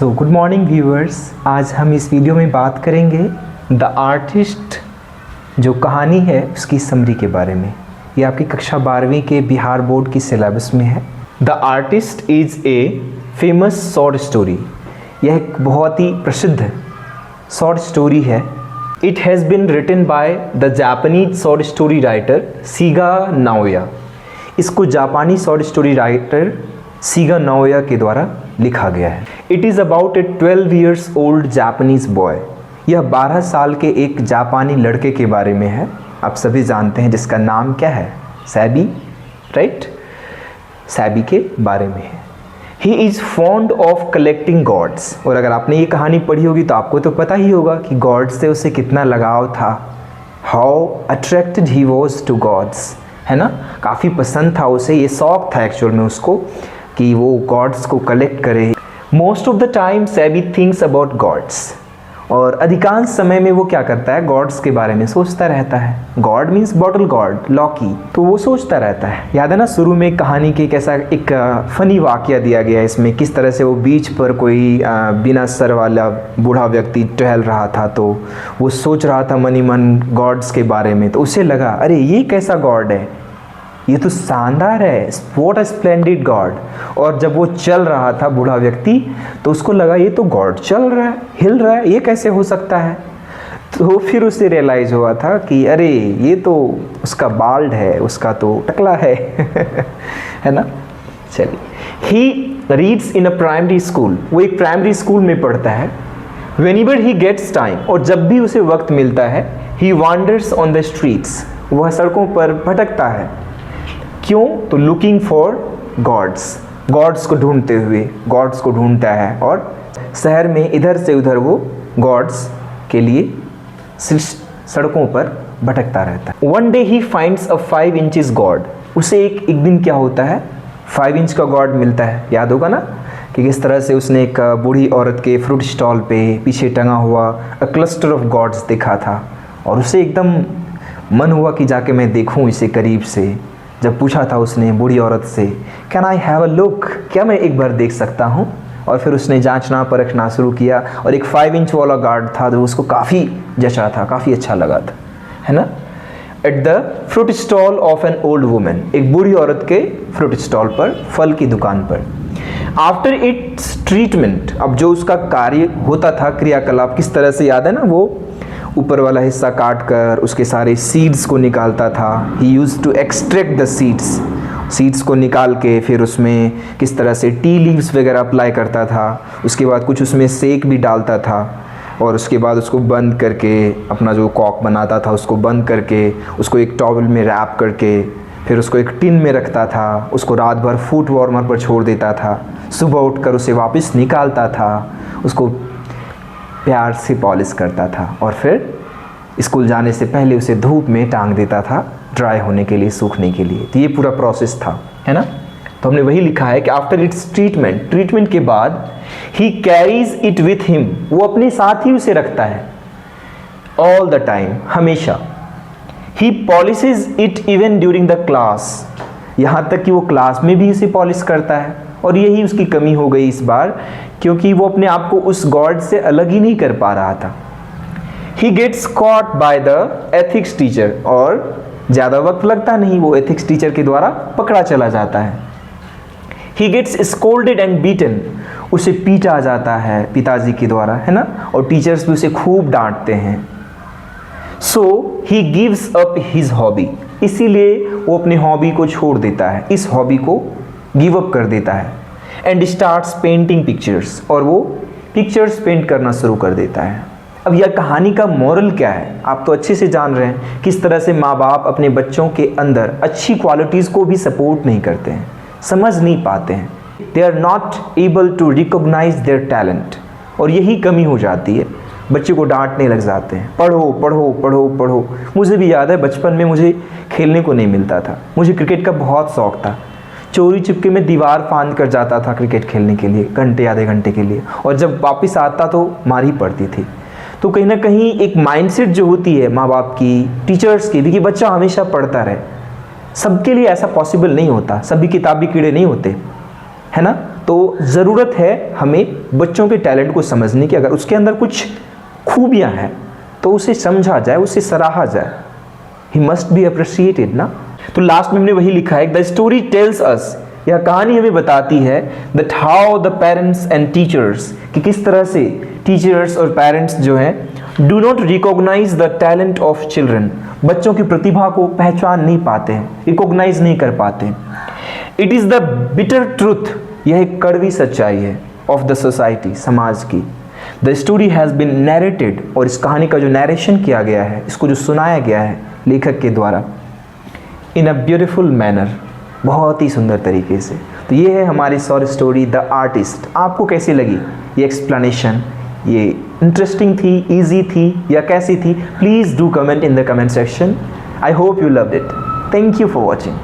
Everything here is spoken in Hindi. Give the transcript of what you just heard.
सो गुड मॉर्निंग व्यूअर्स, आज हम इस वीडियो में बात करेंगे द आर्टिस्ट जो कहानी है उसकी समरी के बारे में। ये आपकी कक्षा 12वीं के बिहार बोर्ड की सिलेबस में है। The artist is a famous short story. यह एक बहुत ही प्रसिद्ध शॉर्ट स्टोरी है। It has been written by the Japanese short story writer Shiga Naoya. इसको जापानी short story writer Shiga Naoya के द्वारा लिखा गया है। It is about A 12 years old Japanese boy. यह 12 साल के एक जापानी लड़के के बारे में है। आप सभी जानते हैं जिसका नाम क्या है, सैबी, राइट? सैबी के बारे में है। He is fond of collecting gourds. और अगर आपने ये कहानी पढ़ी होगी तो आपको तो पता ही होगा कि गॉड्स से उसे कितना लगाव था। How attracted he was to gourds, है ना? काफ़ी पसंद था उसे, ये शौक था एक्चुअल में उसको कि वो गॉड्स को कलेक्ट करे। Most of the time SEBI thinks about God's. और अधिकांश समय में वो क्या करता है, गॉड्स के बारे में सोचता रहता है। Gourd means bottle gourd, lauki, तो वो सोचता रहता है। याद है ना, शुरू में कहानी के कैसा एक फनी वाकया दिया गया है इसमें, किस तरह से वो बीच पर कोई बिना सर वाला बूढ़ा व्यक्ति टहल रहा था, तो वो सोच रहा था मनी मन गॉड्स के बारे में। तो उसे लगा, अरे ये कैसा गॉड है, ये तो शानदार है, व्हाट अ स्प्लेंडिड गॉड। और जब वो चल रहा था बूढ़ा व्यक्ति, तो उसको लगा ये तो गॉड चल रहा है, हिल रहा है, ये कैसे हो सकता है? तो फिर उसे रियलाइज़ हुआ था कि अरे ये तो उसका बाल्ड है, उसका तो टकला है है ना? चलिए, he reads in a primary school. वो एक प्राइमरी स्कूल में पढ़ता है। व्हेनेवर ही गेट्स टाइम, और जब भी उसे वक्त मिलता है, ही वांडर्स ऑन द स्ट्रीट्स, वह सड़कों पर भटकता है। क्यों? तो लुकिंग फॉर गॉड्स, गॉड्स को ढूंढते हुए, गॉड्स को ढूंढता है। और शहर में इधर से उधर वो गॉड्स के लिए सड़कों पर भटकता रहता है। One day he finds a 5 inches God. उसे एक दिन क्या होता है, 5 इंच का गॉड मिलता है। याद होगा ना कि किस तरह से उसने एक बूढ़ी औरत के फ्रूट स्टॉल पे पीछे टंगा हुआ अ क्लस्टर ऑफ गॉड्स देखा था, और उसे एकदम मन हुआ कि जाके मैं देखूं इसे करीब से। जब पूछा था उसने बूढ़ी औरत से, can I have a look, क्या मैं एक बार देख सकता हूँ? और फिर उसने जांचना परखना शुरू किया, और एक 5 इंच वाला गार्ड था जो उसको काफ़ी जचा था, काफ़ी अच्छा लगा था, है ना? At the fruit stall of an old women, एक बूढ़ी औरत के फ्रूट स्टॉल पर, फल की दुकान पर। आफ्टर इट्स ट्रीटमेंट, अब जो उसका कार्य होता था, क्रियाकलाप किस तरह से, याद है ना? वो ऊपर वाला हिस्सा काट कर उसके सारे सीड्स को निकालता था। He used to extract the seeds को निकाल के फिर उसमें किस तरह से टी लीव्स वगैरह अप्लाई करता था। उसके बाद कुछ उसमें सेक भी डालता था, और उसके बाद उसको बंद करके, अपना जो कॉक बनाता था उसको बंद करके, उसको एक टॉवल में रैप करके फिर उसको एक टिन में रखता था। उसको रात भर फूट वार्मर पर छोड़ देता था। सुबह उठकर उसे वापस निकालता था, उसको प्यार से पॉलिश करता था, और फिर स्कूल जाने से पहले उसे धूप में टांग देता था, ड्राई होने के लिए, सूखने के लिए। तो ये पूरा प्रोसेस था, है ना? तो हमने वही लिखा है कि आफ्टर इट्स ट्रीटमेंट के बाद he carries it with him, वो अपने साथ ही उसे रखता है, ऑल द टाइम, हमेशा। He polishes it even during the class, यहाँ तक कि वो क्लास में भी इसे पॉलिश करता है। और यही उसकी कमी हो गई इस बार, क्योंकि वो अपने आप को उस गॉड से अलग ही नहीं कर पा रहा था। He gets caught by the ethics teacher, और ज़्यादा वक्त लगता नहीं, वो एथिक्स टीचर के द्वारा पकड़ा चला जाता है। He gets scolded and beaten, उसे पीटा जाता है पिताजी के द्वारा, है ना? और टीचर्स भी उसे खूब डांटते हैं। So he gives up his hobby, इसीलिए वो अपनी हॉबी को छोड़ देता है, इस हॉबी को गिव अप कर देता है। एंड स्टार्ट्स पेंटिंग पिक्चर्स, और वो पिक्चर्स पेंट करना शुरू कर देता है। अब यह कहानी का मोरल क्या है, आप तो अच्छे से जान रहे हैं किस तरह से माँ बाप अपने बच्चों के अंदर अच्छी क्वालिटीज़ को भी सपोर्ट नहीं करते हैं, समझ नहीं पाते हैं। They are not able to recognise their talent, और यही कमी हो जाती है। बच्चे को डांटने लग जाते हैं, पढ़ो पढ़ो पढ़ो पढ़ो। मुझे भी याद है बचपन में मुझे खेलने को नहीं मिलता था, मुझे क्रिकेट का बहुत शौक था। चोरी चुपके में दीवार फांद कर जाता था क्रिकेट खेलने के लिए, घंटे आधे घंटे के लिए, और जब वापस आता तो मार ही पड़ती थी। तो कहीं ना कहीं एक माइंडसेट जो होती है माँ बाप की, टीचर्स की भी, कि बच्चा हमेशा पढ़ता रहे। सबके लिए ऐसा पॉसिबल नहीं होता, सभी किताबी कीड़े नहीं होते, है ना? तो ज़रूरत है हमें बच्चों के टैलेंट को समझने की। अगर उसके अंदर कुछ खूबियाँ हैं तो उसे समझा जाए, उसे सराहा जाए। ही मस्ट बी अप्रिशिएटेड ना। तो लास्ट में हमने वही लिखा है, द स्टोरी टेल्स अस, यह कहानी हमें बताती है that how the parents and teachers, कि किस तरह से टीचर्स और पेरेंट्स जो हैं do not recognise the talent of children, बच्चों की प्रतिभा को पहचान नहीं पाते हैं, रिकॉग्नाइज नहीं कर पाते हैं। It is the bitter truth, यह एक कड़वी सच्चाई है, ऑफ द सोसाइटी, समाज की। The story has been narrated, और इस कहानी का जो नैरेशन किया गया है, इसको जो सुनाया गया है लेखक के द्वारा, इन अ ब्यूटिफुल मैनर, बहुत ही सुंदर तरीके से। तो ये है हमारी शॉर्ट स्टोरी द आर्टिस्ट। आपको कैसी लगी ये एक्सप्लेनेशन? ये इंटरेस्टिंग थी, इजी थी, या कैसी थी? Please do comment in the comment section. I hope you loved it. Thank you for watching.